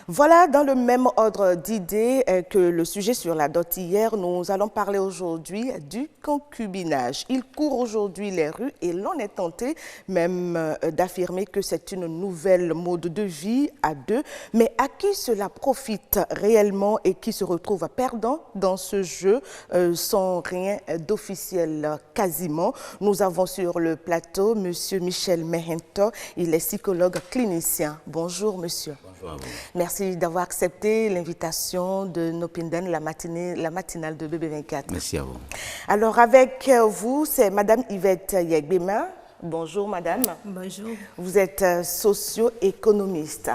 Voilà, dans le même ordre d'idées que le sujet sur la dot hier, nous allons parler aujourd'hui du concubinage. Il court aujourd'hui les rues et l'on est tenté même d'affirmer que c'est une nouvelle mode de vie à deux. Mais à qui cela profite réellement et qui se retrouve perdant dans ce jeu sans rien d'officiel quasiment? Nous avons sur le plateau M. Michel Mehento, il est psychologue clinicien. Bonjour monsieur. Bonjour à vous. Merci d'avoir accepté l'invitation de Nopindan, la matinale de BB24. Merci à vous. Alors avec vous, c'est Madame Yvette Yegbema. Bonjour Madame. Bonjour. Vous êtes socio-économiste,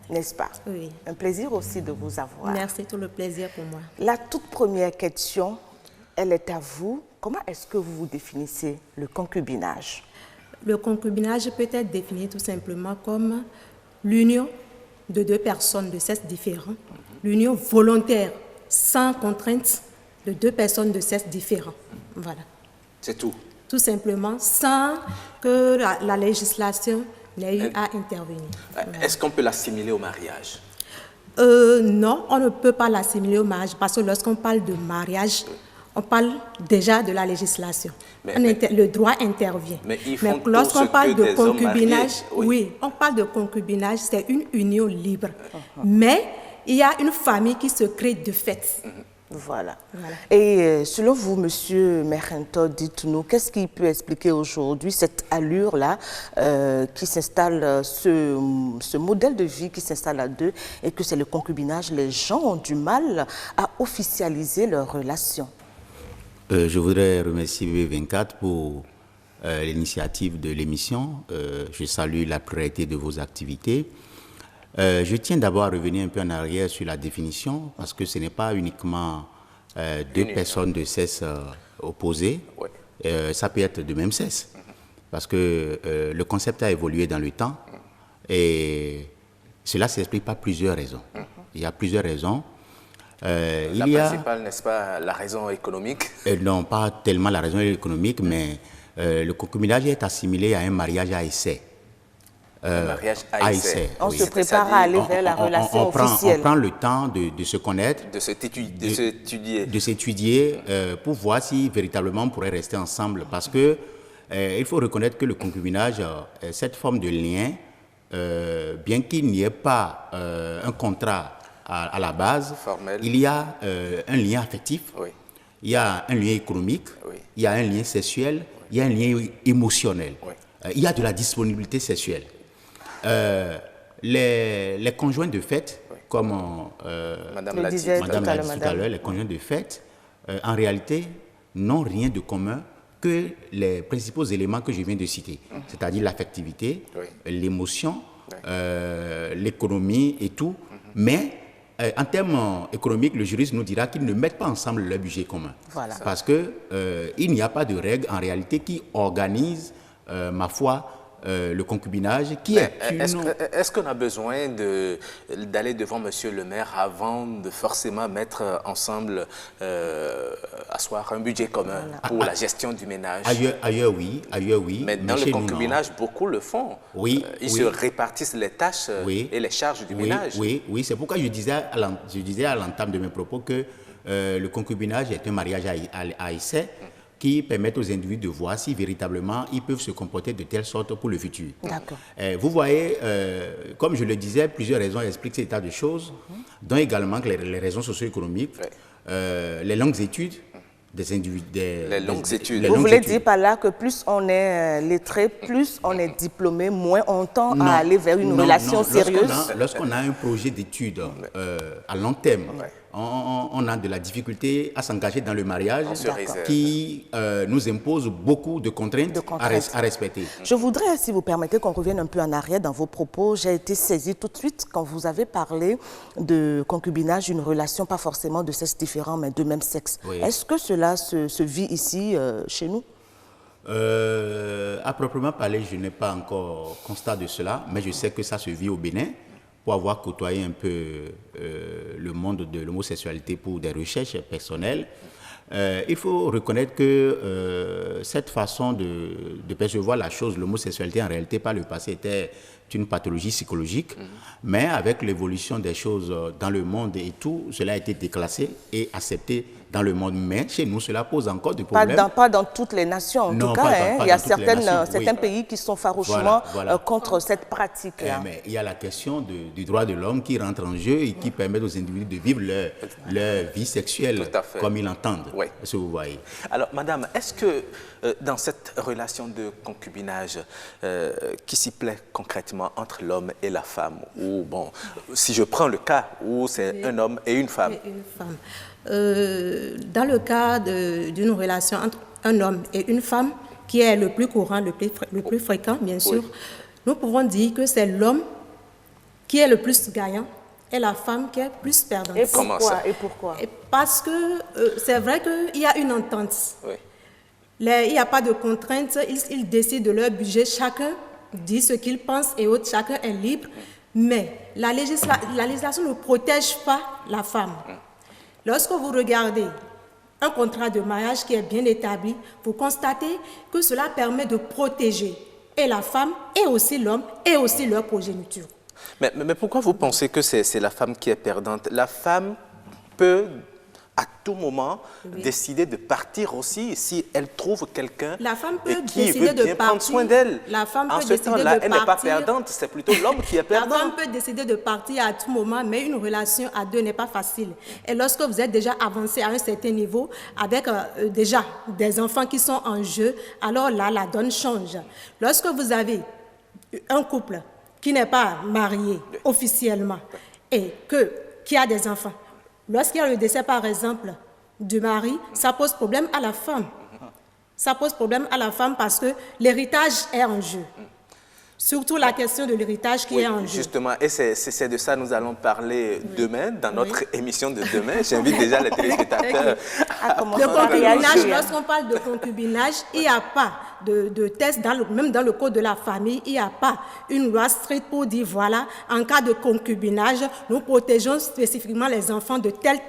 n'est-ce pas? Oui. Un plaisir aussi de vous avoir. Merci, tout le plaisir pour moi. La toute première question, elle est à vous. Comment est-ce que vous définissez le concubinage? Le concubinage peut être défini tout simplement comme l'union de deux personnes de sexe différents, l'union volontaire, sans contrainte, de deux personnes de sexe différents. Voilà. C'est tout. Tout simplement, sans que la législation n'ait eu à intervenir. Voilà. Est-ce qu'on peut l'assimiler au mariage? Non, on ne peut pas l'assimiler au mariage parce que lorsqu'on parle de mariage, on parle déjà de la législation. Le droit intervient. Mais lorsqu'on parle de concubinage, oui, on parle de concubinage, c'est une union libre. Mais il y a une famille qui se crée de fait. Voilà. Et selon vous, Monsieur Mehento, dites-nous, qu'est-ce qui peut expliquer aujourd'hui cette allure-là qui s'installe, ce modèle de vie qui s'installe à deux et que c'est le concubinage? Les gens ont du mal à officialiser leurs relations. Je voudrais remercier BB24 pour l'initiative de l'émission. Je salue la priorité de vos activités. Je tiens d'abord à revenir un peu en arrière sur la définition, parce que ce n'est pas uniquement deux personnes de sexe opposés, ça peut être de même sexe, parce que le concept a évolué dans le temps et cela s'explique par plusieurs raisons. Il y a plusieurs raisons. La principale, n'est-ce pas, la raison économique? Non, pas tellement la raison économique, mais le concubinage est assimilé à un mariage à essai. Un mariage à essai. On se prépare à aller vers la relation officielle. On prend le temps de se connaître, de s'étudier, pour voir si véritablement on pourrait rester ensemble. Parce que il faut reconnaître que le concubinage, cette forme de lien, bien qu'il n'y ait pas un contrat à la base, formel, il y a un lien affectif, il y a un lien économique, il y a un lien sexuel, il y a un lien émotionnel, il y a de la disponibilité sexuelle. Les conjoints de fait, comme Madame l'a dit tout à l'heure, les conjoints de fait, en réalité, n'ont rien de commun que les principaux éléments que je viens de citer, c'est-à-dire l'affectivité, l'émotion, l'économie et tout, mais en termes économiques, le juriste nous dira qu'ils ne mettent pas ensemble leur budget commun. Voilà. Parce qu'il n'y a pas de règle en réalité qui organise, ma foi, le concubinage qui est Est-ce qu'on a besoin d'aller devant Monsieur le maire avant de forcément mettre ensemble, asseoir un budget commun pour la gestion du ménage? Ailleurs, oui. Mais dans le concubinage, beaucoup le font. Ils se répartissent les tâches et les charges du ménage. Oui, c'est pourquoi je disais à l'entame de mes propos que le concubinage est un mariage à essai qui permettent aux individus de voir si véritablement ils peuvent se comporter de telle sorte pour le futur. D'accord. Vous voyez, comme je le disais, plusieurs raisons expliquent cet état de choses, dont également que les raisons socio-économiques, les longues études des individus. Les longues études. Vous voulez dire par là que plus on est lettré, plus on est diplômé, moins on tend à aller vers une relation sérieuse? Lorsqu'on a un projet d'études à long terme, on a de la difficulté à s'engager dans le mariage qui nous impose beaucoup de contraintes, à respecter. Je voudrais, si vous permettez, qu'on revienne un peu en arrière dans vos propos. J'ai été saisie tout de suite quand vous avez parlé de concubinage, une relation pas forcément de sexe différent, mais de même sexe. Est-ce que cela se vit ici, chez nous? À proprement parler, je n'ai pas encore constat de cela, mais je sais que ça se vit au Bénin. Pour avoir côtoyé un peu le monde de l'homosexualité pour des recherches personnelles, il faut reconnaître que cette façon de percevoir la chose, l'homosexualité en réalité par le passé était une pathologie psychologique, mais avec l'évolution des choses dans le monde et tout, cela a été déclassé et accepté dans le monde. Mais chez nous, cela pose encore des problèmes. Pas dans toutes les nations, en tout cas. Il y a certains pays qui sont farouchement contre cette pratique-là. Mais il y a la question du droit de l'homme qui rentre en jeu et qui permet aux individus de vivre leur vie sexuelle comme ils l'entendent. Oui. Est-ce que vous voyez? Alors, madame, est-ce que dans cette relation de concubinage qui s'y plaît concrètement entre l'homme et la femme, ou bon, si je prends le cas où c'est un homme et une femme. Dans le cas d'une relation entre un homme et une femme, qui est le plus courant, le plus fréquent, bien sûr, nous pouvons dire que c'est l'homme qui est le plus gagnant et la femme qui est plus perdante. Et pourquoi? Parce que c'est vrai qu'il y a une entente. Oui. Il n'y a pas de contraintes, ils décident de leur budget, chacun dit ce qu'il pense et autres, chacun est libre. Mais la législation ne protège pas la femme. Lorsque vous regardez un contrat de mariage qui est bien établi, vous constatez que cela permet de protéger et la femme et aussi l'homme et aussi leur progéniture. Mais pourquoi vous pensez que c'est la femme qui est perdante? La femme peut à tout moment décider de partir aussi si elle trouve quelqu'un qui veut bien prendre soin d'elle. En ce temps-là, elle n'est pas perdante, c'est plutôt l'homme qui est perdant. La femme peut décider de partir à tout moment, mais une relation à deux n'est pas facile. Et lorsque vous êtes déjà avancé à un certain niveau, avec déjà des enfants qui sont en jeu, alors là, la donne change. Lorsque vous avez un couple qui n'est pas marié officiellement et qui a des enfants, lorsqu'il y a le décès, par exemple, du mari, ça pose problème à la femme. Ça pose problème à la femme parce que l'héritage est en jeu. Surtout la question de l'héritage qui est en jeu. Justement, et c'est de ça que nous allons parler demain, dans notre émission de demain. J'invite déjà les téléspectateurs à commencer à réagir. Lorsqu'on parle de concubinage, il n'y a pas de test, même dans le code de la famille, il n'y a pas une loi stricte pour dire, voilà, en cas de concubinage, nous protégeons spécifiquement les enfants de tel,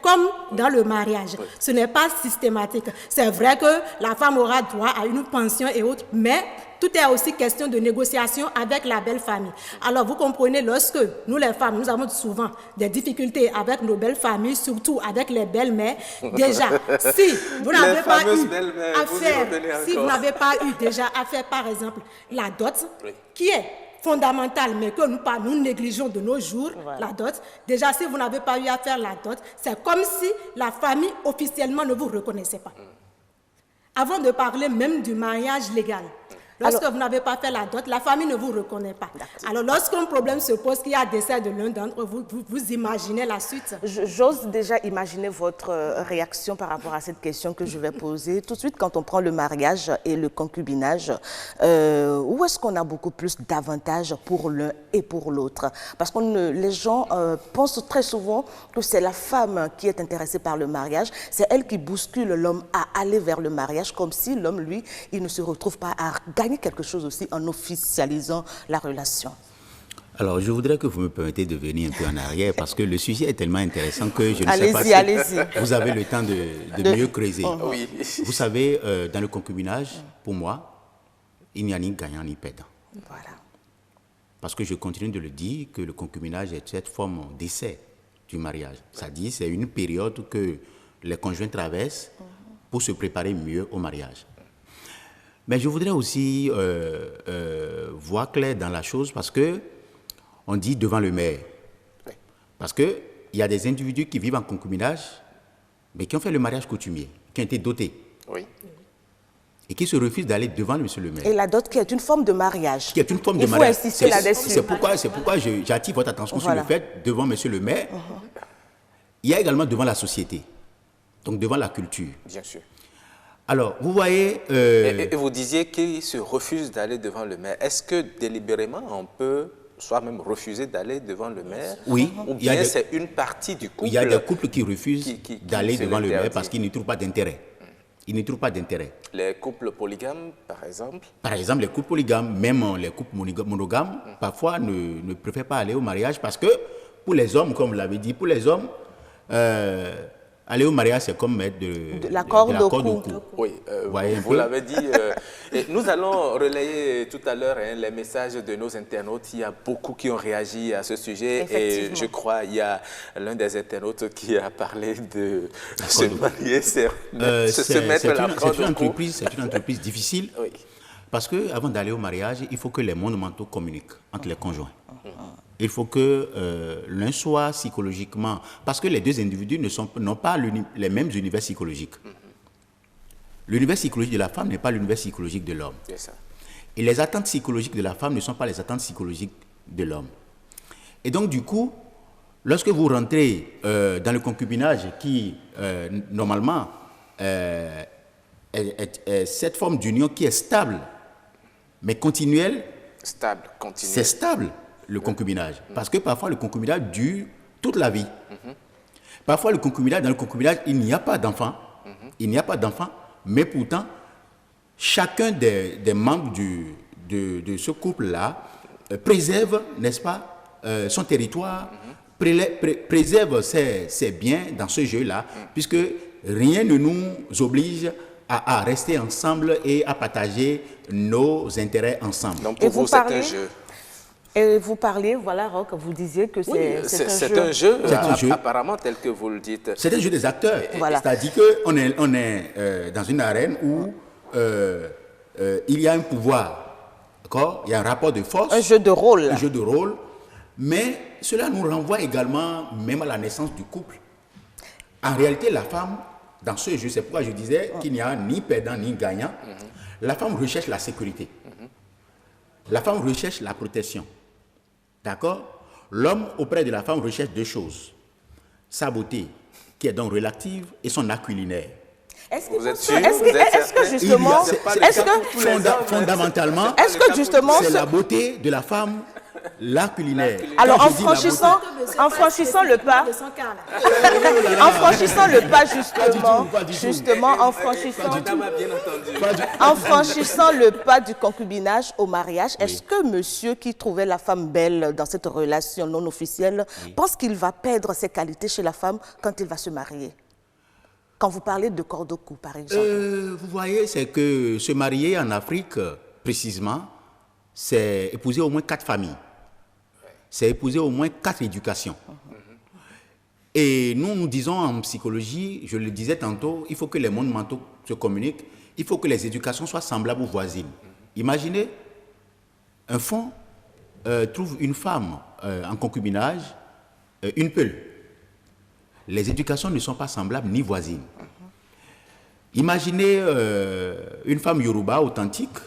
comme dans le mariage. Ce n'est pas systématique. C'est vrai que la femme aura droit à une pension et autres, mais tout est aussi question de négociation avec la belle famille. Alors, vous comprenez, lorsque nous, les femmes, nous avons souvent des difficultés avec nos belles familles, surtout avec les belles-mères, déjà, si vous n'avez pas eu déjà à faire, par exemple, la dot, qui est fondamentale, mais que nous négligeons de nos jours, la dot. Déjà, si vous n'avez pas eu à faire la dot, c'est comme si la famille officiellement ne vous reconnaissait pas. Avant de parler même du mariage légal, lorsque vous n'avez pas fait la dot, la famille ne vous reconnaît pas. Alors, lorsqu'un problème se pose, qu'il y a décès de l'un d'entre vous, vous imaginez la suite. J'ose déjà imaginer votre réaction par rapport à cette question que je vais poser. Tout de suite, quand on prend le mariage et le concubinage, où est-ce qu'on a beaucoup plus d'avantages pour l'un et pour l'autre? Parce que les gens pensent très souvent que c'est la femme qui est intéressée par le mariage. C'est elle qui bouscule l'homme à aller vers le mariage, comme si l'homme, lui, il ne se retrouve pas à gagner quelque chose aussi en officialisant la relation. Alors, je voudrais que vous me permettez de venir un peu en arrière parce que le sujet est tellement intéressant que je ne sais pas si vous avez le temps de mieux creuser. Oui. Vous savez, dans le concubinage, pour moi, il n'y a ni gagnant ni perdant. Voilà. Parce que je continue de le dire que le concubinage est cette forme d'essai du mariage. C'est-à-dire c'est une période que les conjoints traversent pour se préparer mieux au mariage. Mais je voudrais aussi voir clair dans la chose parce que on dit devant le maire. Parce qu'il y a des individus qui vivent en concubinage, mais qui ont fait le mariage coutumier, qui ont été dotés. Oui. Et qui se refusent d'aller devant monsieur le maire. Et la dot qui est une forme de mariage. Qui est une forme de mariage. Il faut insister là-dessus. C'est pourquoi j'attire votre attention sur le fait, devant monsieur le maire, il y a également devant la société, donc devant la culture. Bien sûr. Alors, vous voyez... Et vous disiez qu'ils se refusent d'aller devant le maire. Est-ce que délibérément, on peut soit même refuser d'aller devant le maire? Oui. Ou bien c'est une partie du couple? Il y a des couples qui refusent d'aller devant le maire parce qu'ils n'y trouvent pas d'intérêt. Ils n'y trouvent pas d'intérêt. Les couples polygames, par exemple? Par exemple, les couples polygames, même les couples monogames, parfois ne préfèrent pas aller au mariage parce que pour les hommes, comme vous l'avez dit, pour les hommes, aller au mariage, c'est comme mettre de la corde au cou. Oui, vous l'avez dit. Et nous allons relayer tout à l'heure les messages de nos internautes. Il y a beaucoup qui ont réagi à ce sujet. Et je crois qu'il y a l'un des internautes qui a parlé de se marier, se mettre la corde au cou. C'est une entreprise difficile. Oui. Parce qu'avant d'aller au mariage, il faut que les mondes mentaux communiquent entre les conjoints. Il faut que l'un soit psychologiquement... Parce que les deux individus n'ont pas les mêmes univers psychologiques. L'univers psychologique de la femme n'est pas l'univers psychologique de l'homme. Et les attentes psychologiques de la femme ne sont pas les attentes psychologiques de l'homme. Et donc, du coup, lorsque vous rentrez dans le concubinage qui, normalement, est cette forme d'union qui est stable, mais continuelle, c'est stable. Le concubinage. Parce que parfois, le concubinage dure toute la vie. Parfois, dans le concubinage, il n'y a pas d'enfant. Il n'y a pas d'enfant, mais pourtant, chacun des membres de ce couple-là préserve, n'est-ce pas, son territoire, préserve ses biens dans ce jeu-là, puisque rien ne nous oblige à rester ensemble et à partager nos intérêts ensemble. Donc, pour vous, c'est un jeu. Et vous parliez, voilà, Roch, vous disiez que c'est un jeu. Apparemment, tel que vous le dites. C'est un jeu des acteurs. Voilà. C'est-à-dire qu'on est dans une arène où il y a un pouvoir, d'accord? Il y a un rapport de force. Un jeu de rôle. Un jeu de rôle. Mais cela nous renvoie également même à la naissance du couple. En réalité, la femme, dans ce jeu, c'est pourquoi je disais qu'il n'y a ni perdant ni gagnant. La femme recherche la sécurité. La femme recherche la protection. D'accord? L'homme auprès de la femme recherche deux choses. Sa beauté, qui est donc relative, et son acte culinaire. Vous êtes sûr? Est-ce que justement... Fondamentalement, c'est la beauté de la femme, l'acte culinaire. Alors, en franchissant le pas... En franchissant le pas du concubinage au mariage, est-ce que monsieur qui trouvait la femme belle dans cette relation non officielle pense qu'il va perdre ses qualités chez la femme quand il va se marier? Quand vous parlez de corde au cou, par exemple. Vous voyez, c'est que se marier en Afrique, précisément, c'est épouser au moins 4 familles. C'est épouser au moins 4 éducations. Et nous disons en psychologie, je le disais tantôt, il faut que les mondes mentaux se communiquent, il faut que les éducations soient semblables aux voisines. Imaginez, un fond trouve une femme en concubinage, une peule. Les éducations ne sont pas semblables ni voisines. Imaginez une femme Yoruba authentique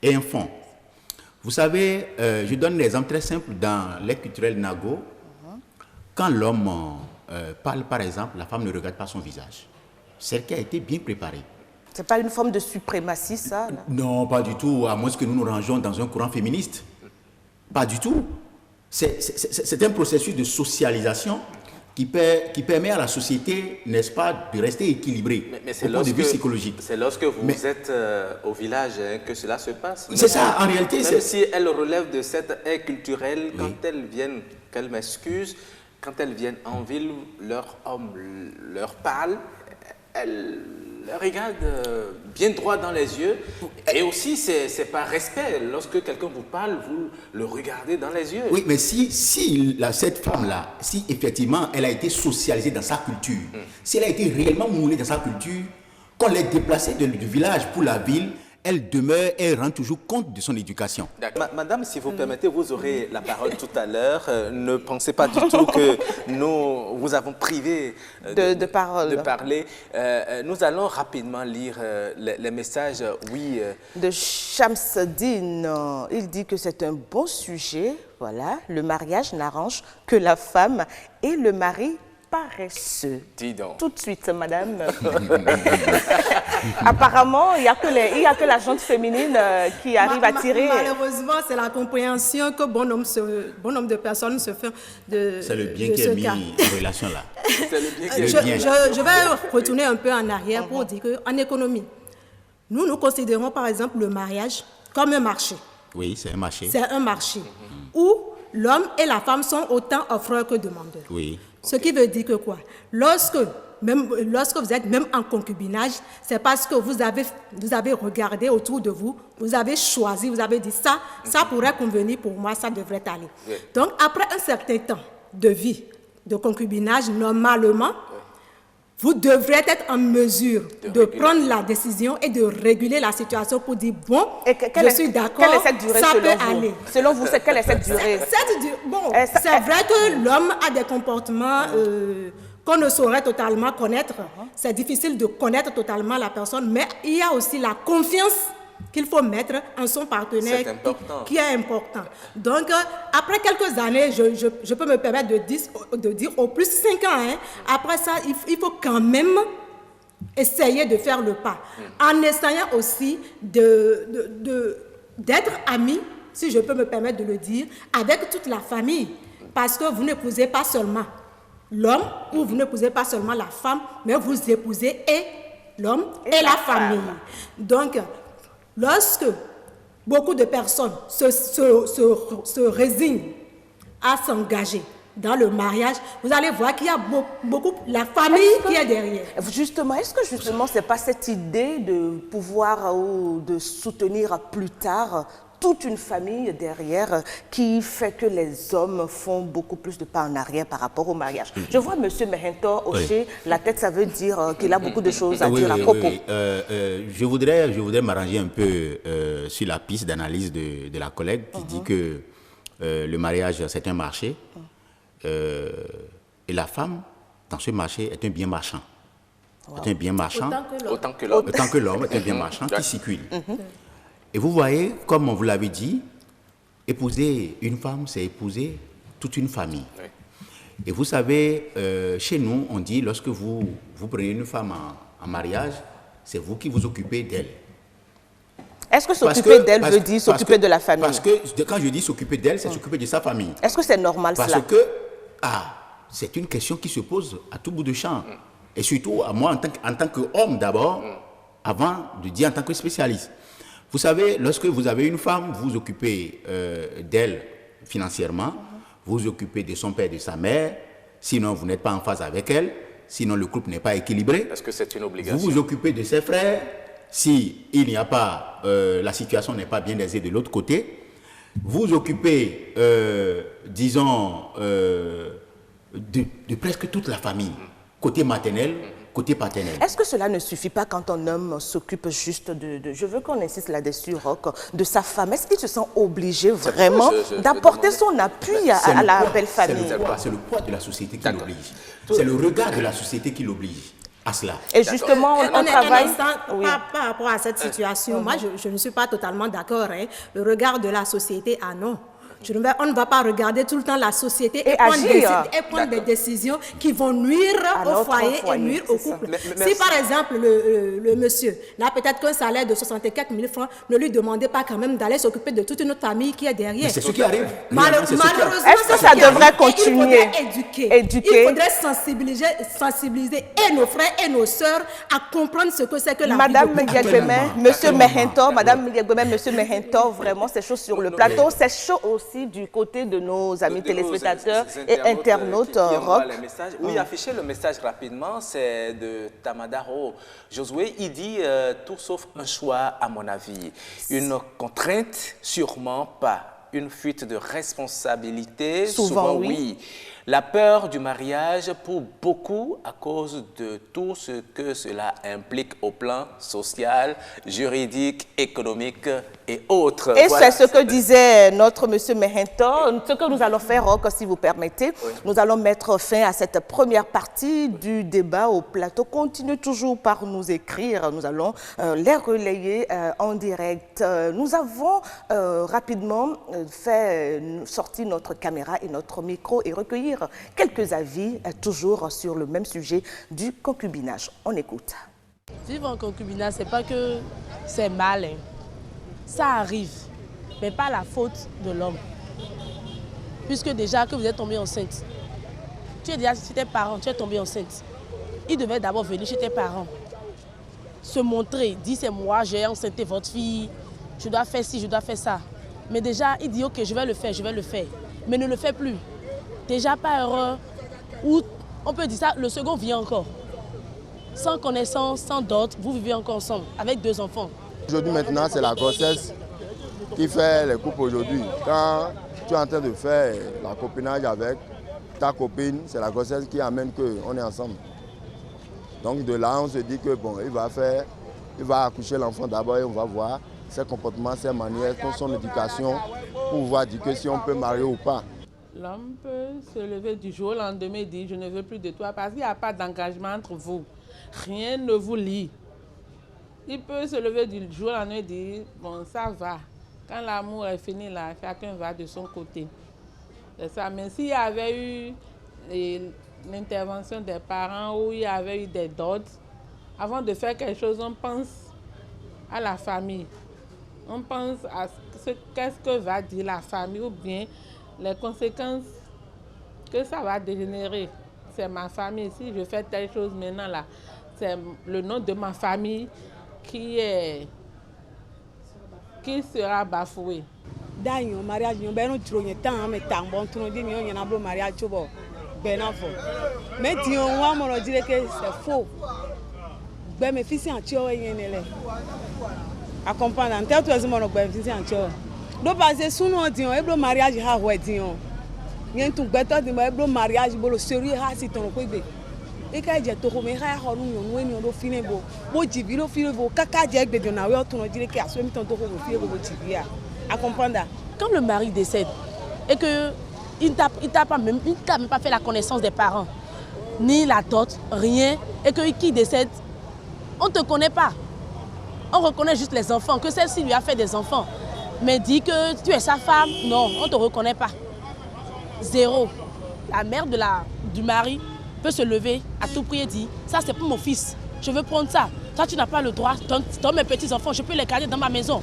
et un fond. Vous savez, je donne un exemple très simple dans les culturels Nago. Quand l'homme parle, par exemple, la femme ne regarde pas son visage. Celle qui a été bien préparée. Ce n'est pas une forme de suprématie, ça? Là? Non, pas du tout, à moins que nous nous rangeons dans un courant féministe. Pas du tout. C'est un processus de socialisation qui permet à la société, n'est-ce pas, de rester équilibrée au point de vue psychologique. C'est lorsque vous êtes au village que cela se passe. C'est ça, en réalité. Même si elles relèvent de cette ère culturelle, quand elles viennent, qu'elles m'excusent, quand elles viennent en ville, leur homme leur parle, elles regardent bien droit dans les yeux. Et aussi, c'est par respect. Lorsque quelqu'un vous parle, vous le regardez dans les yeux. Oui, mais si cette femme-là, si effectivement elle a été socialisée dans sa culture, si elle a été réellement moulée dans sa culture, qu'on l'ait déplacée du village pour la ville, elle demeure et rend toujours compte de son éducation. Madame, si vous permettez, vous aurez la parole tout à l'heure. Ne pensez pas du tout que nous vous avons privé de parler. Nous allons rapidement lire les messages. Oui. De Shamsuddin, il dit que c'est un bon sujet. Voilà, le mariage n'arrange que la femme et le mari paresseux. Dis donc. Tout de suite, madame. Apparemment, il n'y a que la gente féminine qui arrive à tirer. Malheureusement, c'est la compréhension que bon nombre de personnes se font de c'est le bien qui est mis en relation là. C'est le bien qui est je vais retourner un peu en arrière pour dire qu'en économie, nous considérons par exemple le mariage comme un marché. Oui, c'est un marché. C'est un marché où l'homme et la femme sont autant offreurs que demandeurs. Oui. Ce qui veut dire que quoi? Lorsque même lorsque vous êtes même en concubinage, c'est parce que vous avez regardé autour de vous, vous avez choisi, vous avez dit ça pourrait convenir pour moi, ça devrait aller. Oui. Donc, après un certain temps de vie, de concubinage, normalement, vous devrez être en mesure de prendre la décision et de réguler la situation pour dire, bon, je suis d'accord, ça peut aller. Selon vous, quelle est cette durée? C'est vrai que l'homme a des comportements qu'on ne saurait totalement connaître. C'est difficile de connaître totalement la personne, mais il y a aussi la confiance qu'il faut mettre en son partenaire qui est important. Donc, après quelques années, je peux me permettre de dire au plus 5 ans. Hein, après ça, il faut quand même essayer de faire le pas. En essayant aussi d'être ami, si je peux me permettre de le dire, avec toute la famille. Parce que vous n'épousez pas seulement l'homme ou vous n'épousez pas seulement la femme, mais vous épousez et l'homme et la famille. Donc, lorsque beaucoup de personnes se résignent à s'engager dans le mariage, vous allez voir qu'il y a beaucoup la famille qui est derrière. Justement, est-ce que ce n'est pas cette idée de pouvoir ou de soutenir plus tard toute une famille derrière qui fait que les hommes font beaucoup plus de pas en arrière par rapport au mariage? Je vois M. Mehento hocher la tête, ça veut dire qu'il a beaucoup de choses à dire à propos. Je voudrais m'arranger un peu sur la piste d'analyse de la collègue qui dit que le mariage, c'est un marché et la femme, dans ce marché, est un bien marchand. C'est un bien marchand. Autant que l'homme. Autant que l'homme est un bien marchand qui circule. Et vous voyez, comme on vous l'avait dit, épouser une femme, c'est épouser toute une famille. Oui. Et vous savez, chez nous, on dit, lorsque vous prenez une femme en mariage, c'est vous qui vous occupez d'elle. Est-ce que s'occuper d'elle veut dire s'occuper de la famille? Parce que quand je dis s'occuper d'elle, c'est s'occuper de sa famille. Est-ce que c'est normal cela? Parce que, c'est une question qui se pose à tout bout de champ. Et surtout à moi, en tant qu'homme d'abord, avant de dire en tant que spécialiste. Vous savez, lorsque vous avez une femme, vous vous occupez d'elle financièrement, vous vous occupez de son père et de sa mère, sinon vous n'êtes pas en phase avec elle, sinon le couple n'est pas équilibré. Parce que c'est une obligation. Vous vous occupez de ses frères, si il n'y a pas, la situation n'est pas bien aisée de l'autre côté. Vous vous occupez, disons, de presque toute la famille, côté maternel, côté paternel. Est-ce que cela ne suffit pas quand un homme s'occupe juste je veux qu'on insiste là-dessus, Roch, de sa femme? Est-ce qu'il se sent obligé vraiment d'apporter son appui à la belle famille? C'est le poids de la société qui l'oblige. C'est le regard de la société qui l'oblige à cela. Et justement, on travaille... Par rapport à cette situation, moi, je ne suis pas totalement d'accord. Hein. Le regard de la société, non. On ne va pas regarder tout le temps la société et prendre des décisions qui vont nuire au foyer et nuire au couple. Si par exemple le monsieur n'a peut-être qu'un salaire de 64 000 francs, ne lui demandez pas quand même d'aller s'occuper de toute une autre famille qui est derrière. C'est ce qui arrive. Malheureusement, est-ce que ça devrait continuer? Il faudrait sensibiliser et nos frères et nos sœurs à comprendre ce que c'est que la Madame Miguel-Bémen, Monsieur Mehento, Madame Miguel-Bémen, Monsieur Mehento, vraiment c'est chaud sur le plateau, c'est chaud aussi du côté de nos amis téléspectateurs et internautes. Oui, afficher le message rapidement, c'est de Tamadaro. Josué, il dit tout sauf un choix, à mon avis. Une contrainte, sûrement pas. Une fuite de responsabilité, souvent oui. La peur du mariage pour beaucoup à cause de tout ce que cela implique au plan social, juridique, économique et autres. Et voilà. C'est ce que disait notre monsieur Mehento. Ce que nous allons faire, si vous permettez, nous allons mettre fin à cette première partie du débat au plateau. Continuez toujours par nous écrire. Nous allons les relayer en direct. Nous avons rapidement fait sortir notre caméra et notre micro et recueillir quelques avis, toujours sur le même sujet du concubinage. On écoute. Vivre en concubinage, c'est pas que c'est mal. Hein. Ça arrive, mais pas la faute de l'homme. Puisque déjà que vous êtes tombé enceinte, tu es déjà chez tes parents, tu es tombé enceinte. Il devait d'abord venir chez tes parents, se montrer, dire c'est moi, j'ai enceinté votre fille, je dois faire ci, je dois faire ça. Mais déjà, il dit ok, je vais le faire, mais ne le fais plus. Déjà pas heureux, ou on peut dire ça, le second vient encore. sans connaissance, sans dot, vous vivez encore ensemble, avec 2 enfants. Aujourd'hui, maintenant, c'est la grossesse qui fait les couples aujourd'hui. Quand tu es en train de faire la copinage avec ta copine, c'est la grossesse qui amène qu'on est ensemble. Donc de là, on se dit que bon, il va accoucher l'enfant d'abord et on va voir ses comportements, ses manières, son éducation, pour pouvoir dire que si on peut marier ou pas. L'homme peut se lever du jour au lendemain et dire « je ne veux plus de toi » parce qu'il n'y a pas d'engagement entre vous. Rien ne vous lie. Il peut se lever du jour au lendemain et dire « bon, ça va. Quand l'amour est fini, là, chacun va de son côté. » C'est ça. Mais s'il y avait eu l'intervention des parents ou il y avait eu des dots, avant de faire quelque chose, on pense à la famille. On pense à qu'est-ce que va dire la famille ou bien les conséquences que ça va dégénérer. C'est ma famille. Si je fais telle chose maintenant, là, c'est le nom de ma famille qui sera bafoué. Dans mariage, nous avons trouvé temps, mais tant bon, tout le monde dit que mariage ben faux. Mais si on va dire que c'est faux, ben mes fils en tuant et ne à comprendre. En tel cas, mon ben fils en tuant. Donc parce que sous nous disons, le mariage a ouais disons. Il y a tout better de le mariage, le sérieux a si ton coïbe. Et quand j'ai tout mais ha ha nous nous fini bo jibilo fini bo kaka j'ai que de na we tout nous dire que à ce mi ton to ko fini bo jibia. À comprendre. Quand le mari décède et que il t'a même pas fait la connaissance des parents, ni la dot, rien, et que qui décède, on ne te connaît pas. On reconnaît juste les enfants, que celle-ci lui a fait des enfants. Mais dit que tu es sa femme, non, on ne te reconnaît pas. Zéro. La mère du mari peut se lever à tout prix et dire, ça c'est pour mon fils, je veux prendre ça. Toi tu n'as pas le droit, dans mes petits enfants, je peux les garder dans ma maison.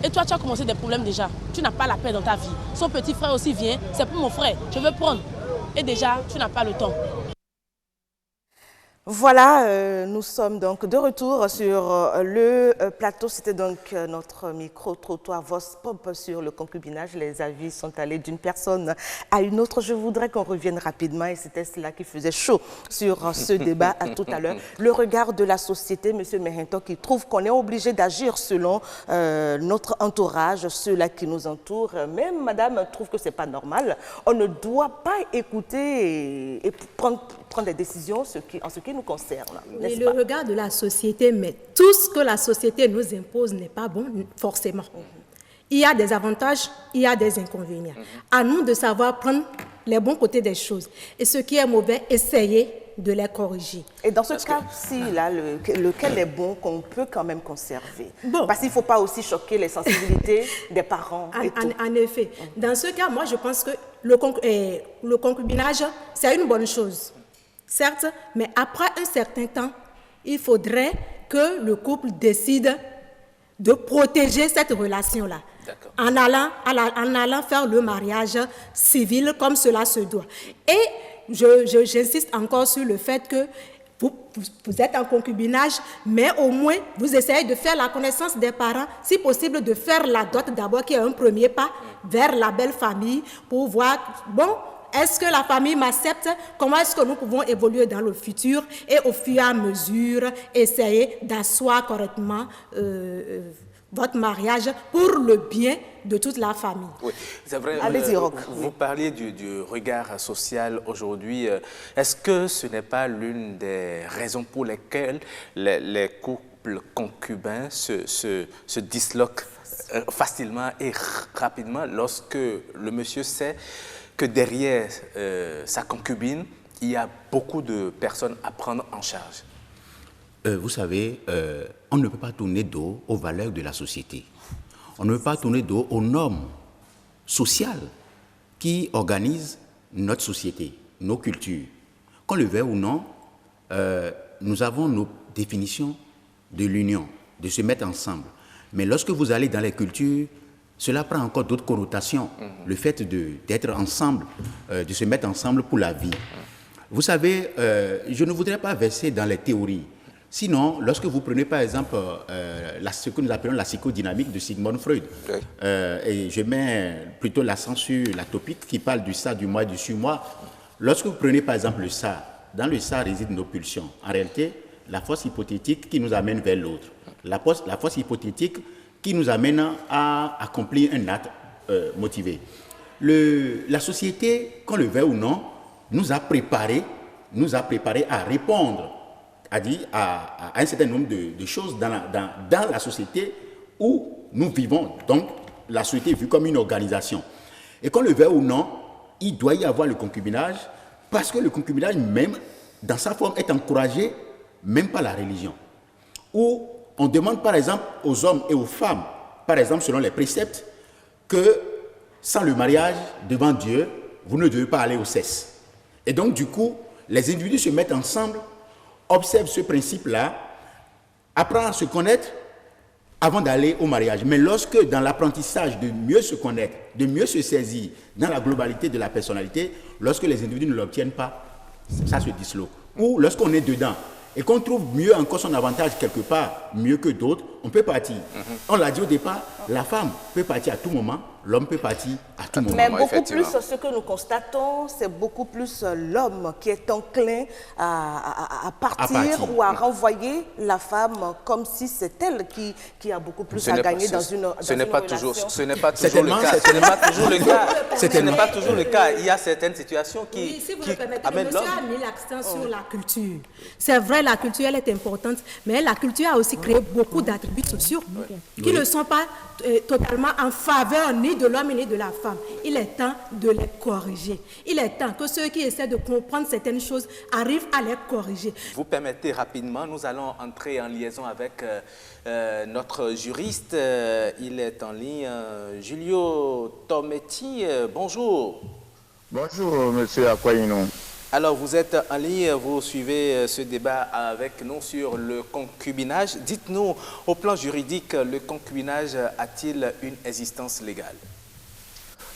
Et toi, tu as commencé des problèmes déjà. Tu n'as pas la paix dans ta vie. Son petit frère aussi vient, c'est pour mon frère, je veux prendre. Et déjà, tu n'as pas le temps. Voilà, nous sommes donc de retour sur le plateau. C'était donc notre micro-trottoir Vox Pop sur le concubinage. Les avis sont allés d'une personne à une autre. Je voudrais qu'on revienne rapidement, et c'était cela qui faisait chaud sur ce débat à tout à l'heure. Le regard de la société, M. Mehento, qui trouve qu'on est obligé d'agir selon notre entourage, ceux-là qui nous entourent. Même madame trouve que ce n'est pas normal. On ne doit pas écouter et prendre des décisions en ce qui nous concerne. Et le regard de la société, mais tout ce que la société nous impose n'est pas bon, forcément. Il y a des avantages, il y a des inconvénients. À nous de savoir prendre les bons côtés des choses. Et ce qui est mauvais, essayer de les corriger. Et dans ce cas-ci, lequel est bon qu'on peut quand même conserver? Bon. Parce qu'il ne faut pas aussi choquer les sensibilités des parents. En effet. Dans ce cas, moi, je pense que le concubinage, c'est une bonne chose. Certes, mais après un certain temps, il faudrait que le couple décide de protéger cette relation-là en allant faire le mariage civil comme cela se doit. Et j'insiste encore sur le fait que vous êtes en concubinage, mais au moins vous essayez de faire la connaissance des parents, si possible de faire la dot d'abord, qui est un premier pas vers la belle famille, pour voir, bon, est-ce que la famille m'accepte? Comment est-ce que nous pouvons évoluer dans le futur et au fur et à mesure essayer d'asseoir correctement votre mariage pour le bien de toute la famille. Oui, c'est vrai. Vous parliez du regard social aujourd'hui. Est-ce que ce n'est pas l'une des raisons pour lesquelles les couples concubins se disloquent facilement et rapidement lorsque le monsieur sait que derrière sa concubine, il y a beaucoup de personnes à prendre en charge? Vous savez, on ne peut pas tourner dos aux valeurs de la société. On ne peut pas tourner dos aux normes sociales qui organisent notre société, nos cultures. Qu'on le veuille ou non, nous avons nos définitions de l'union, de se mettre ensemble. Mais lorsque vous allez dans les cultures, cela prend encore d'autres connotations. Le fait d'être ensemble, de se mettre ensemble pour la vie. Vous savez, je ne voudrais pas verser dans les théories. Sinon, lorsque vous prenez par exemple ce que nous appelons la psychodynamique de Sigmund Freud, et je mets plutôt l'accent sur la topique qui parle du ça, du moi et du sur-moi. Lorsque vous prenez par exemple le ça, dans le ça résident nos pulsions. En réalité, la force hypothétique qui nous amène vers l'autre. La force hypothétique qui nous amène à accomplir un acte motivé. La société, qu'on le veuille ou non, nous a préparé à répondre à un certain nombre de choses dans la société où nous vivons. Donc, la société est vue comme une organisation. Et qu'on le veuille ou non, il doit y avoir le concubinage, parce que le concubinage, même dans sa forme, est encouragé même par la religion. Où on demande, par exemple, aux hommes et aux femmes, par exemple, selon les préceptes, que sans le mariage devant Dieu, vous ne devez pas aller au cesse. Et donc, du coup, les individus se mettent ensemble, observent ce principe-là, apprennent à se connaître avant d'aller au mariage. Mais lorsque, dans l'apprentissage de mieux se connaître, de mieux se saisir dans la globalité de la personnalité, lorsque les individus ne l'obtiennent pas, ça se disloque. Ou lorsqu'on est dedans et qu'on trouve mieux encore son avantage quelque part, mieux que d'autres, on peut partir. On l'a dit au départ, la femme peut partir à tout moment, l'homme peut partir à tout moment. Mais beaucoup plus, ce que nous constatons, c'est beaucoup plus l'homme qui est enclin à partir ou à renvoyer la femme comme si c'est elle qui a beaucoup plus à gagner dans une relation. Ce n'est pas toujours le cas. Ce n'est pas toujours le cas. Ce n'est pas toujours le cas. Il y a certaines situations qui oui, si vous le permettez, amènent l'homme. monsieur a mis l'accent sur la culture. C'est vrai, la culture, elle est importante, mais la culture a aussi créé beaucoup d'attributs sociaux qui ne sont pas totalement en faveur ni de l'homme ni de la femme. Il est temps de les corriger. Il est temps que ceux qui essaient de comprendre certaines choses arrivent à les corriger. Vous permettez rapidement, nous allons entrer en liaison avec notre juriste. Il est en ligne, Giulio Tometti. Bonjour. Bonjour, monsieur Akwaïno. Alors, vous êtes en ligne, vous suivez ce débat avec nous sur le concubinage. Dites-nous, au plan juridique, le concubinage a-t-il une existence légale?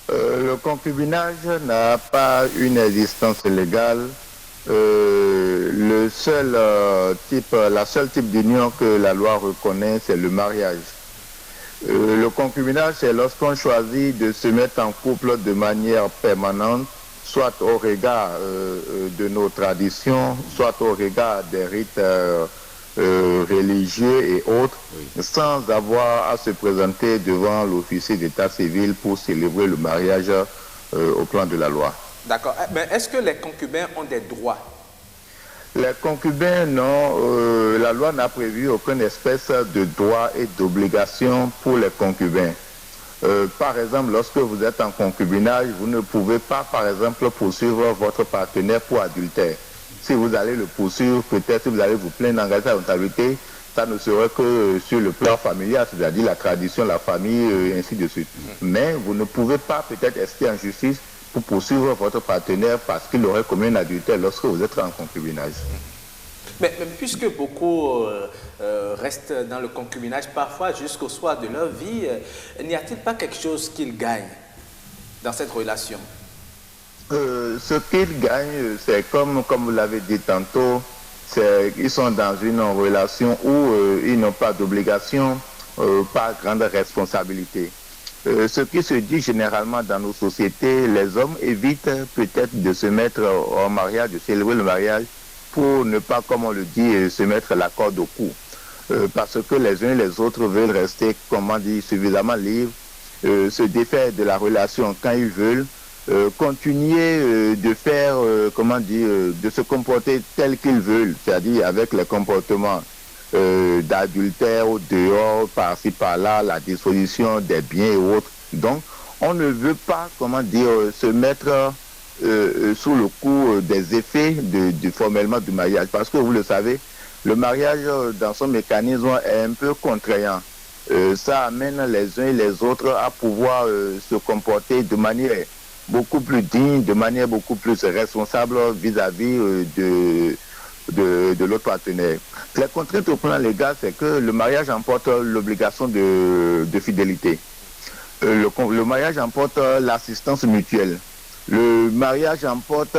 Le concubinage n'a pas une existence légale. La seule type d'union que la loi reconnaît, c'est le mariage. Le concubinage, c'est lorsqu'on choisit de se mettre en couple de manière permanente, soit au regard de nos traditions, soit au regard des rites religieux et autres, sans avoir à se présenter devant l'officier d'état civil pour célébrer le mariage au plan de la loi. D'accord. Mais est-ce que les concubins ont des droits? Les concubins, non. La loi n'a prévu aucune espèce de droit et d'obligation pour les concubins. Par exemple, lorsque vous êtes en concubinage, vous ne pouvez pas, par exemple, poursuivre votre partenaire pour adultère. Si vous allez le poursuivre, peut-être vous allez vous plaindre d'engager sa responsabilité, ça ne serait que sur le plan familial, c'est-à-dire la tradition, la famille, ainsi de suite. Mais vous ne pouvez pas peut-être rester en justice pour poursuivre votre partenaire parce qu'il aurait commis un adultère lorsque vous êtes en concubinage. Mais puisque beaucoup restent dans le concubinage, parfois jusqu'au soir de leur vie, n'y a-t-il pas quelque chose qu'ils gagnent dans cette relation? Ce qu'ils gagnent, c'est comme vous l'avez dit tantôt, ils sont dans une relation où ils n'ont pas d'obligation, pas grande responsabilité. Ce qui se dit généralement dans nos sociétés, les hommes évitent peut-être de se mettre en mariage, de célébrer le mariage, pour ne pas, comme on le dit, se mettre la corde au cou. Parce que les uns et les autres veulent rester, comment dire, suffisamment libres, se défaire de la relation quand ils veulent, continuer de faire, comment dire, de se comporter tel qu'ils veulent, c'est-à-dire avec les comportements d'adultère au dehors, par-ci, par-là, la disposition des biens et autres. Donc, on ne veut pas, comment dire, se mettre sous le coup des effets formellement du mariage. Parce que vous le savez, le mariage dans son mécanisme est un peu contraignant. Ça amène les uns et les autres à pouvoir se comporter de manière beaucoup plus digne, de manière beaucoup plus responsable vis-à-vis de l'autre partenaire. La contrainte au plan légal, c'est que le mariage emporte l'obligation de fidélité. Le mariage emporte l'assistance mutuelle. Le mariage emporte,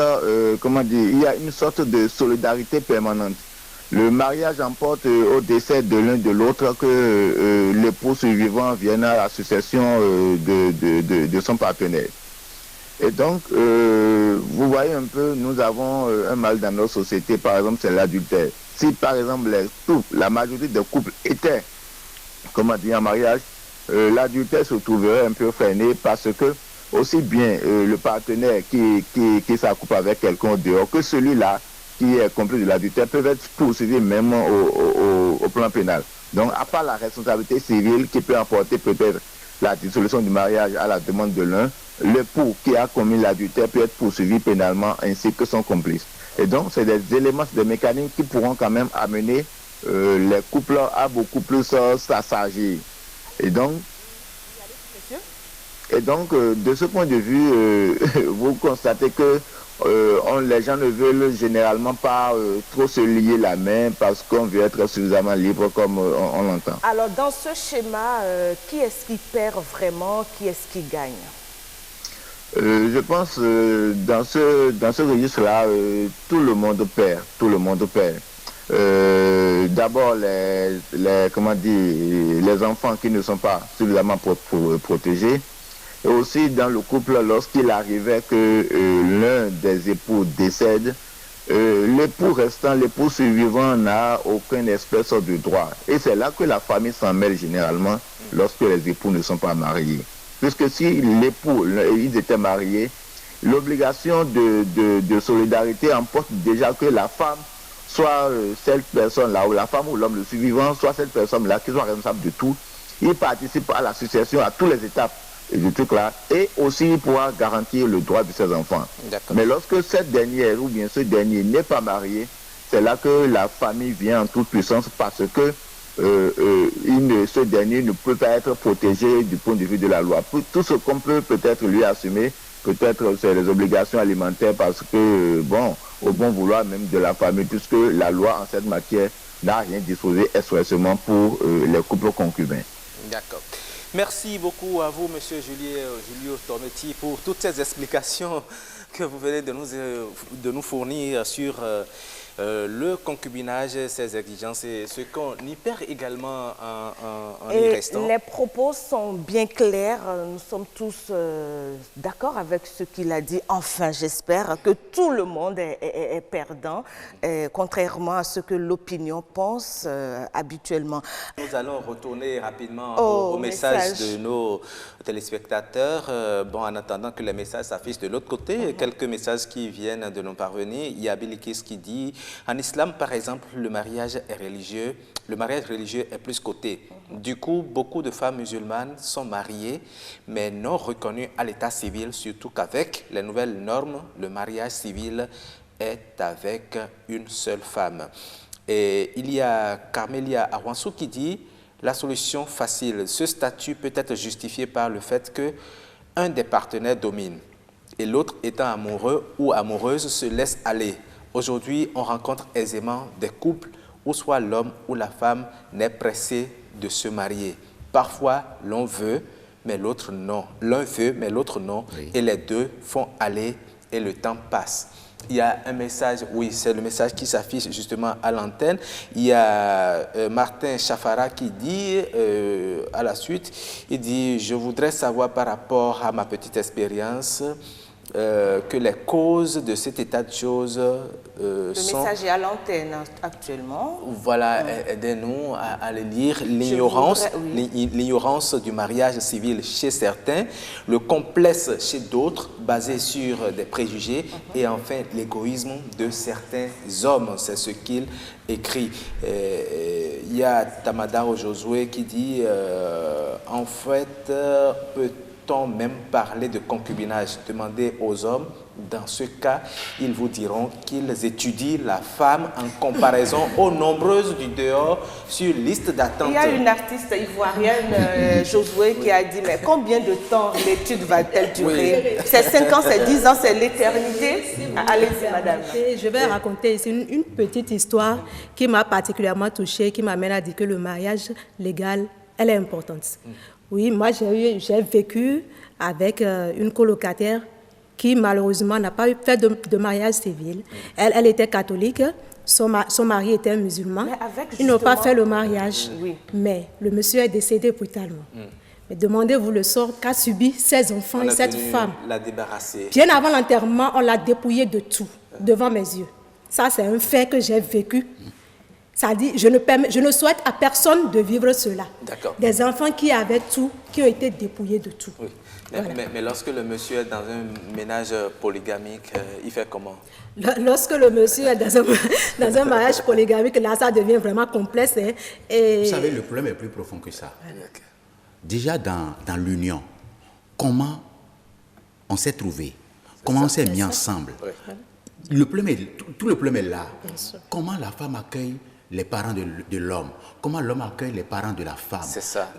comment dire, il y a une sorte de solidarité permanente. Le mariage emporte au décès de l'un de l'autre que l'époux survivant vienne à la succession de son partenaire. Et donc, vous voyez un peu, nous avons un mal dans notre société, par exemple, c'est l'adultère. si par exemple la majorité des couples étaient, comment dire, en mariage, l'adultère se trouverait un peu freiné parce que aussi bien le partenaire qui s'accouple avec quelqu'un dehors que celui-là qui est complice de l'adultère peuvent être poursuivis même au plan pénal. Donc, à part la responsabilité civile qui peut emporter peut-être la dissolution du mariage à la demande de l'un, l'époux qui a commis l'adultère peut être poursuivi pénalement ainsi que son complice. Et donc, c'est des éléments, des mécanismes qui pourront quand même amener les couples à beaucoup plus s'assagir. Et donc, de ce point de vue, vous constatez que les gens ne veulent généralement pas trop se lier la main parce qu'on veut être suffisamment libre comme on l'entend. Alors, dans ce schéma, qui est-ce qui perd vraiment, qui est-ce qui gagne? Je pense dans ce registre-là, tout le monde perd. Tout le monde perd. D'abord, les enfants qui ne sont pas suffisamment protégés. Et aussi dans le couple, lorsqu'il arrivait que l'un des époux décède, l'époux restant, l'époux survivant n'a aucune espèce de droit. Et c'est là que la famille s'en mêle généralement lorsque les époux ne sont pas mariés. Puisque si l'époux, ils étaient mariés, l'obligation de solidarité emporte déjà que la femme soit cette personne-là, ou la femme ou l'homme, le survivant, soit cette personne-là qui soit responsable de tout. Il participe à la succession à toutes les étapes du truc là, et aussi il pourra garantir le droit de ses enfants. Mais lorsque cette dernière ou bien ce dernier n'est pas marié, c'est là que la famille vient en toute puissance parce que ce dernier ne peut pas être protégé du point de vue de la loi. Tout ce qu'on peut peut-être lui assumer, peut-être c'est les obligations alimentaires parce que, au bon vouloir même de la famille, puisque la loi en cette matière n'a rien disposé expressément pour les couples concubins. D'accord. Merci beaucoup à vous, M. Julio Tornetti, pour toutes ces explications que vous venez de nous fournir sur le concubinage, ses exigences et ce qu'on y perd également en y restant. Les propos sont bien clairs, nous sommes tous d'accord avec ce qu'il a dit. Enfin, j'espère que tout le monde est perdant, contrairement à ce que l'opinion pense habituellement. Nous allons retourner rapidement au message de nos téléspectateurs. En attendant que les messages s'affichent de l'autre côté, quelques messages qui viennent de nous parvenir. Il y a Bilikis qui dit: en islam, par exemple, le mariage est religieux. Le mariage religieux est plus coté. Du coup, beaucoup de femmes musulmanes sont mariées, mais non reconnues à l'état civil, surtout qu'avec les nouvelles normes, le mariage civil est avec une seule femme. Et il y a Carmelia Awansou qui dit: la solution facile, ce statut peut être justifié par le fait qu'un des partenaires domine et l'autre étant amoureux ou amoureuse se laisse aller. Aujourd'hui, on rencontre aisément des couples où soit l'homme ou la femme n'est pressé de se marier. Parfois, l'un veut, mais l'autre non. L'un veut, mais l'autre non. Oui. Et les deux font aller et le temps passe. Il y a un message, oui, c'est le message qui s'affiche justement à l'antenne. Il y a Martin Chafara qui dit, à la suite, il dit: je voudrais savoir par rapport à ma petite expérience, que les causes de cet état de choses le message est à l'antenne actuellement. Voilà, aidez-nous à le lire. L'ignorance du mariage civil chez certains, le complexe chez d'autres, basé sur des préjugés, et enfin l'égoïsme de certains hommes. C'est ce qu'il écrit. Il y a Tamadaro Josué qui dit en fait, peut-on même parler de concubinage? Demandez aux hommes. Dans ce cas, ils vous diront qu'ils étudient la femme en comparaison aux nombreuses du dehors sur liste d'attente. Il y a une artiste ivoirienne, Josué, qui a dit: mais combien de temps l'étude va-t-elle durer? C'est 5 ans, c'est 10 ans, c'est l'éternité. Allez-y, madame. Je vais raconter ici une petite histoire qui m'a particulièrement touchée, qui m'amène à dire que le mariage légal, elle est importante. Oui, moi, j'ai vécu avec une colocataire qui malheureusement n'a pas fait de mariage civil. Elle était catholique, son mari était musulman. Ils n'ont pas fait le mariage, mais le monsieur est décédé brutalement. Mais demandez-vous le sort qu'a subi ses enfants et cette femme. La débarrasser. Bien avant l'enterrement, on l'a dépouillée de tout, devant mes yeux. Ça, c'est un fait que j'ai vécu. Ça dit, je ne souhaite à personne de vivre cela. D'accord. Des enfants qui avaient tout, qui ont été dépouillés de tout. Oui. Voilà. Mais lorsque le monsieur est dans un ménage polygamique, il fait comment? Lorsque le monsieur est dans un mariage polygamique, là, ça devient vraiment complexe. Hein, et... Vous savez, le problème est plus profond que ça. Déjà, dans l'union, comment on s'est trouvé? Comment on s'est mis ensemble? Le problème tout le problème est là. Comment la femme accueille les parents de l'homme? Comment l'homme accueille les parents de la femme? C'est ça.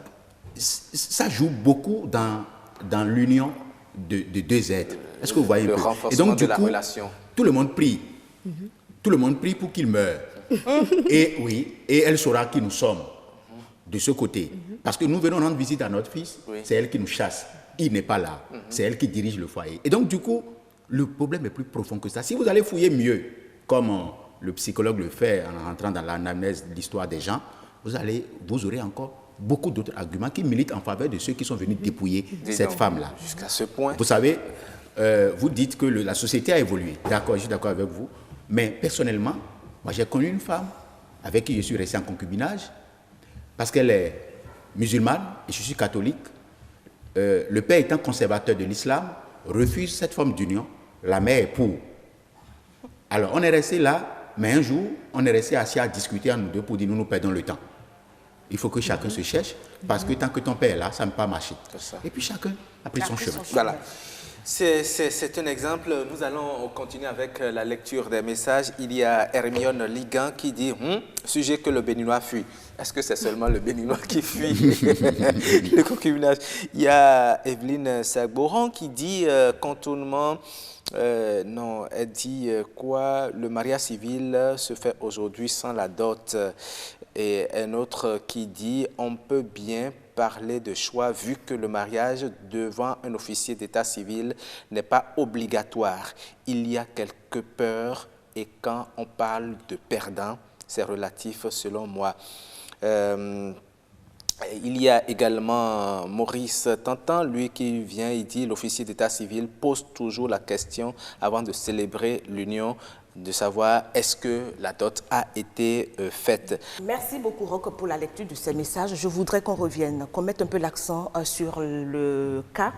Ça joue beaucoup dans l'union de deux êtres. Est-ce que vous voyez un peu? Le renforcement et donc, de la relation. Tout le monde prie. Tout le monde prie pour qu'il meure. Et elle saura qui nous sommes de ce côté. Parce que nous venons rendre visite à notre fils, c'est elle qui nous chasse. Il n'est pas là. C'est elle qui dirige le foyer. Et donc, du coup, le problème est plus profond que ça. Si vous allez fouiller mieux, comme le psychologue le fait en rentrant dans l'anamnèse de l'histoire des gens, vous aurez encore beaucoup d'autres arguments qui militent en faveur de ceux qui sont venus dépouiller cette femme-là. Jusqu'à ce point. Vous savez, vous dites que la société a évolué. D'accord, je suis d'accord avec vous. Mais personnellement, moi j'ai connu une femme avec qui je suis resté en concubinage parce qu'elle est musulmane et je suis catholique. Le père étant conservateur de l'islam refuse cette forme d'union. La mère est pour. Alors on est resté là, mais un jour, on est resté assis à discuter entre nous deux pour dire nous perdons le temps. Il faut que chacun se cherche, parce que tant que ton père est là, ça ne peut pas marcher. Et puis chacun a pris son chemin. Voilà. C'est un exemple. Nous allons continuer avec la lecture des messages. Il y a Hermione Ligan qui dit sujet que le Béninois fuit. Est-ce que c'est seulement le Béninois qui fuit le concubinage? Il y a Evelyne Sagboran qui dit contournement. Non, elle dit quoi? Le mariage civil se fait aujourd'hui sans la dot. Et un autre qui dit on peut bien parler de choix vu que le mariage devant un officier d'état civil n'est pas obligatoire. Il y a quelques peurs et quand on parle de perdant, c'est relatif selon moi. Il y a également Maurice Tantan, lui qui vient, il dit l'officier d'état civil pose toujours la question avant de célébrer l'union, de savoir est-ce que la dot a été faite. Merci beaucoup Roch pour la lecture de ces messages. Je voudrais qu'on revienne, qu'on mette un peu l'accent sur le cas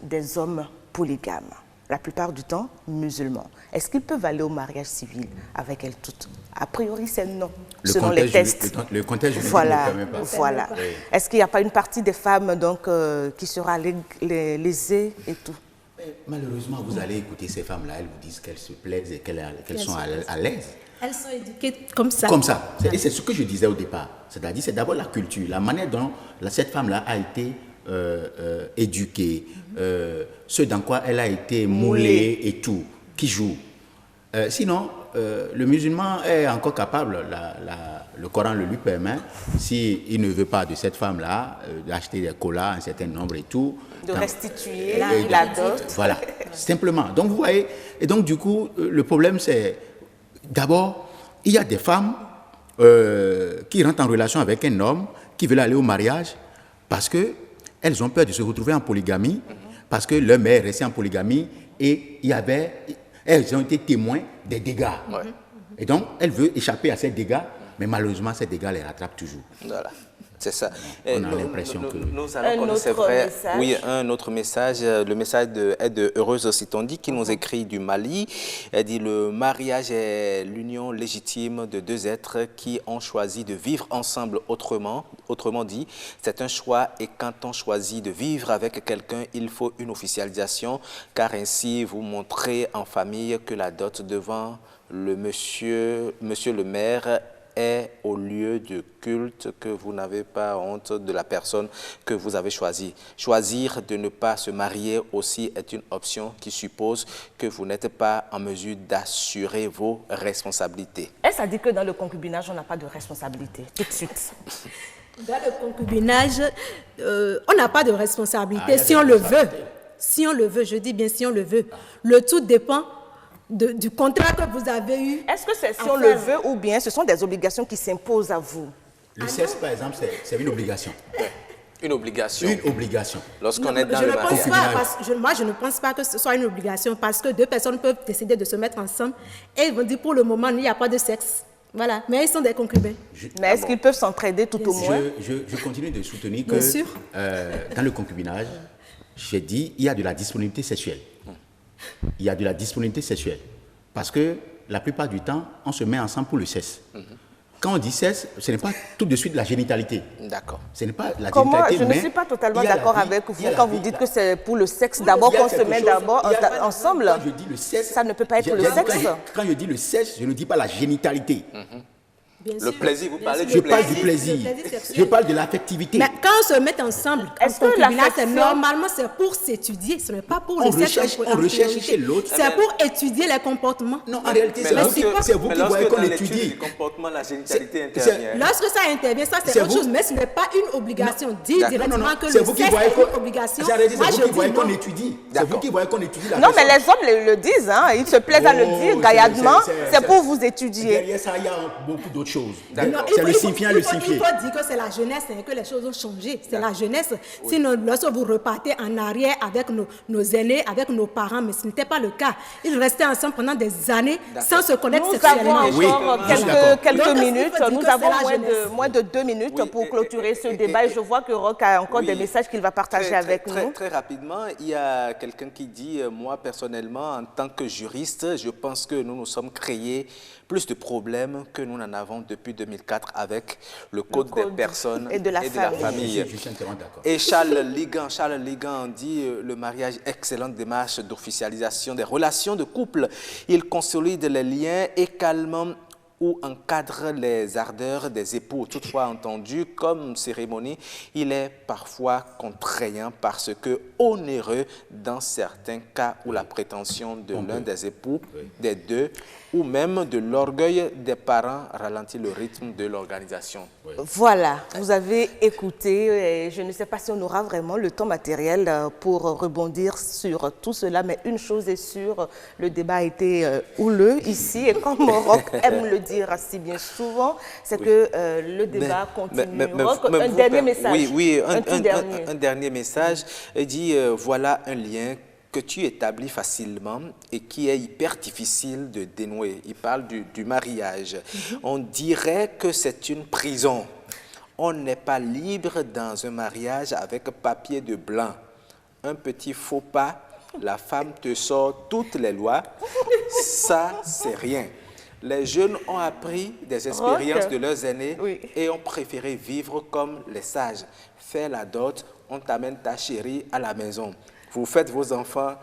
des hommes polygames. La plupart du temps musulmans. Est-ce qu'ils peuvent aller au mariage civil avec elles toutes? A priori, c'est non, selon les tests. Le contexte juridique voilà, ne permet pas. voilà. Oui. Est-ce qu'il n'y a pas une partie des femmes donc, qui sera lésée et tout? Malheureusement, vous allez écouter ces femmes-là, elles vous disent qu'elles se plaisent et qu'elles sont à l'aise. Elles sont éduquées comme ça. Comme ça. Et c'est ce que je disais au départ. C'est-à-dire, c'est d'abord la culture, la manière dont cette femme-là a été éduquée, ce dans quoi elle a été moulée et tout, qui joue. Sinon, le musulman est encore capable, le Coran le lui permet, s'il ne veut pas de cette femme-là, d'acheter des colas, un certain nombre et tout. De restituer la dot. Voilà, simplement. Donc vous voyez, et donc du coup, le problème c'est, d'abord, il y a des femmes qui rentrent en relation avec un homme, qui veulent aller au mariage, parce qu'elles ont peur de se retrouver en polygamie, parce que leur mère est restée en polygamie, et elles ont été témoins des dégâts. Ouais. Et donc, elle veut échapper à ces dégâts, mais malheureusement, ces dégâts les rattrapent toujours. Voilà, c'est ça. On a l'impression que... Nous allons, c'est vrai, oui, un autre message. Le message est de Heureuse Sitondi qui nous écrit du Mali. Elle dit le mariage est l'union légitime de deux êtres qui ont choisi de vivre ensemble autrement. Autrement dit, c'est un choix et quand on choisit de vivre avec quelqu'un, il faut une officialisation car ainsi vous montrez en famille que la dot devant le monsieur le maire est au lieu de culte, que vous n'avez pas honte de la personne que vous avez choisie. Choisir de ne pas se marier aussi est une option qui suppose que vous n'êtes pas en mesure d'assurer vos responsabilités. Est-ce à dire que dans le concubinage, on n'a pas de responsabilité tout de suite? Dans le concubinage, on n'a pas de responsabilité si on le veut. Si on le veut, je dis bien si on le veut. Le tout dépend du contrat que vous avez eu. Est-ce que c'est si on le veut ou bien ce sont des obligations qui s'imposent à vous? Le sexe, par exemple, c'est une obligation. Une obligation. Une obligation. Lorsqu'on est dans le mariage. Moi, je ne pense pas que ce soit une obligation parce que deux personnes peuvent décider de se mettre ensemble et ils vont dire pour le moment, il n'y a pas de sexe. Voilà, mais ils sont des concubins. Mais est-ce qu'ils peuvent s'entraider tout au moins? Je continue de soutenir que dans le concubinage, j'ai dit, il y a de la disponibilité sexuelle. Il y a de la disponibilité sexuelle. Parce que la plupart du temps, on se met ensemble pour le sexe. Quand on dit sexe, ce n'est pas tout de suite la génitalité. D'accord. Ce n'est pas la Je génitalité, ne suis pas totalement d'accord avec vous quand vous dites que c'est pour le sexe. D'abord qu'on se met ensemble. Quand je dis le sexe, ça ne peut pas être le sexe. Quand je dis le sexe, je ne dis pas la génitalité. Le plaisir, vous parlez du plaisir. Je parle du plaisir. Je parle de l'affectivité. Mais quand on se met ensemble, normalement c'est pour s'étudier, ce n'est pas pour le sexe. On recherche chez l'autre. C'est pour étudier les comportements. Non, en réalité, c'est vous qui voyez qu'on étudie. Le comportement, la génitalité intervient. Lorsque ça intervient, ça c'est autre chose, mais ce n'est pas une obligation. Dis directement que le sexe est une obligation. Moi je dis qu'on étudie. C'est vous qui voyez qu'on étudie la Non, mais les hommes le disent, ils se plaisent à le dire gaillardement. C'est pour vous étudier. Derrière ça, il y a beaucoup d'autres choses. C'est le signifiant, le signifié. Il faut dire que c'est la jeunesse, que les choses ont changé. C'est la jeunesse. Sinon, lorsque vous repartez en arrière avec nos aînés, avec nos parents, mais ce n'était pas le cas. Ils restaient ensemble pendant des années sans se connaître sexuellement. Nous avons encore quelques minutes. Nous avons moins de 2 minutes pour clôturer ce débat. Et je vois que Roch a encore des messages qu'il va partager avec nous. Très rapidement, il y a quelqu'un qui dit, moi personnellement, en tant que juriste, je pense que nous nous sommes créés plus de problèmes que nous n'en avons depuis 2004 avec le code des personnes et de la famille. Et Charles Ligan dit le mariage, excellente démarche d'officialisation des relations de couple. Il consolide les liens également ou encadre les ardeurs des époux. Toutefois, entendu comme cérémonie, il est parfois contraignant parce que onéreux dans certains cas où la prétention de l'un des époux, des deux, ou même de l'orgueil des parents ralentit le rythme de l'organisation. Voilà, vous avez écouté, et je ne sais pas si on aura vraiment le temps matériel pour rebondir sur tout cela, mais une chose est sûre, le débat a été houleux ici, et comme Roch aime le dire si bien souvent, c'est que le débat continue. Roch, un dernier message. Oui, un dernier message. Il dit, voilà un lien que tu établis facilement et qui est hyper difficile de dénouer. Il parle du mariage. On dirait que c'est une prison. On n'est pas libre dans un mariage avec papier de blanc. Un petit faux pas, la femme te sort toutes les lois. Ça, c'est rien. Les jeunes ont appris des expériences de leurs aînés et ont préféré vivre comme les sages. Fais la dot, on t'amène ta chérie à la maison. Vous faites vos enfants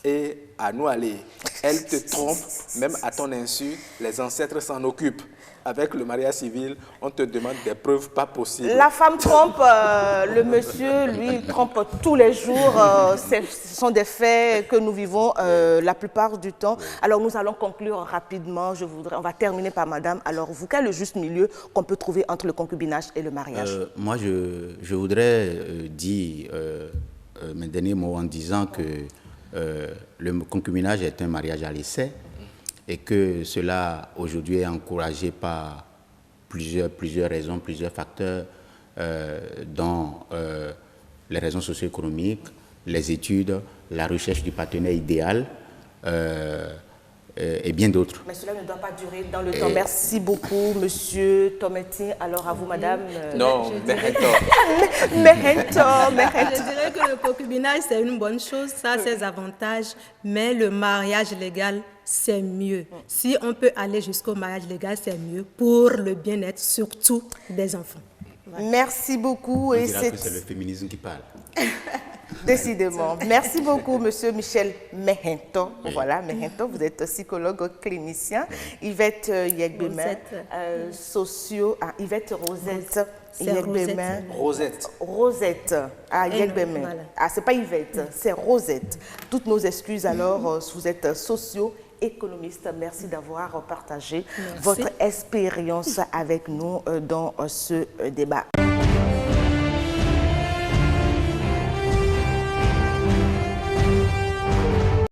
et à nous aller. Elle te trompe, même à ton insu, les ancêtres s'en occupent. Avec le mariage civil, on te demande des preuves pas possibles. La femme trompe, le monsieur, lui, il trompe tous les jours. Ce sont des faits que nous vivons la plupart du temps. Alors, nous allons conclure rapidement. On va terminer par madame. Alors, vous, quel est le juste milieu qu'on peut trouver entre le concubinage et le mariage? Moi, je voudrais dire mes derniers mots en disant que le concubinage est un mariage à l'essai et que cela aujourd'hui est encouragé par plusieurs raisons, plusieurs facteurs dont les raisons socio-économiques, les études, la recherche du partenaire idéal et bien d'autres. Mais cela ne doit pas durer dans le temps. Merci beaucoup, monsieur Tometti. Alors à vous, madame. Non, Mehento. Je dirais que le concubinage, c'est une bonne chose, ça a ses avantages, mais le mariage légal, c'est mieux. Si on peut aller jusqu'au mariage légal, c'est mieux pour le bien-être, surtout des enfants. Merci beaucoup. On dira que c'est le féminisme qui parle. Décidément. Merci beaucoup, monsieur Michel Mehento. Oui. Voilà, Mehento, vous êtes psychologue clinicien. Yvette Yegbeme, Yvette Rosette. Rosette. Yegbeme. Voilà. C'est pas Yvette, c'est Rosette. Toutes nos excuses alors, vous êtes socio-économiste. Merci d'avoir partagé votre expérience avec nous dans ce débat.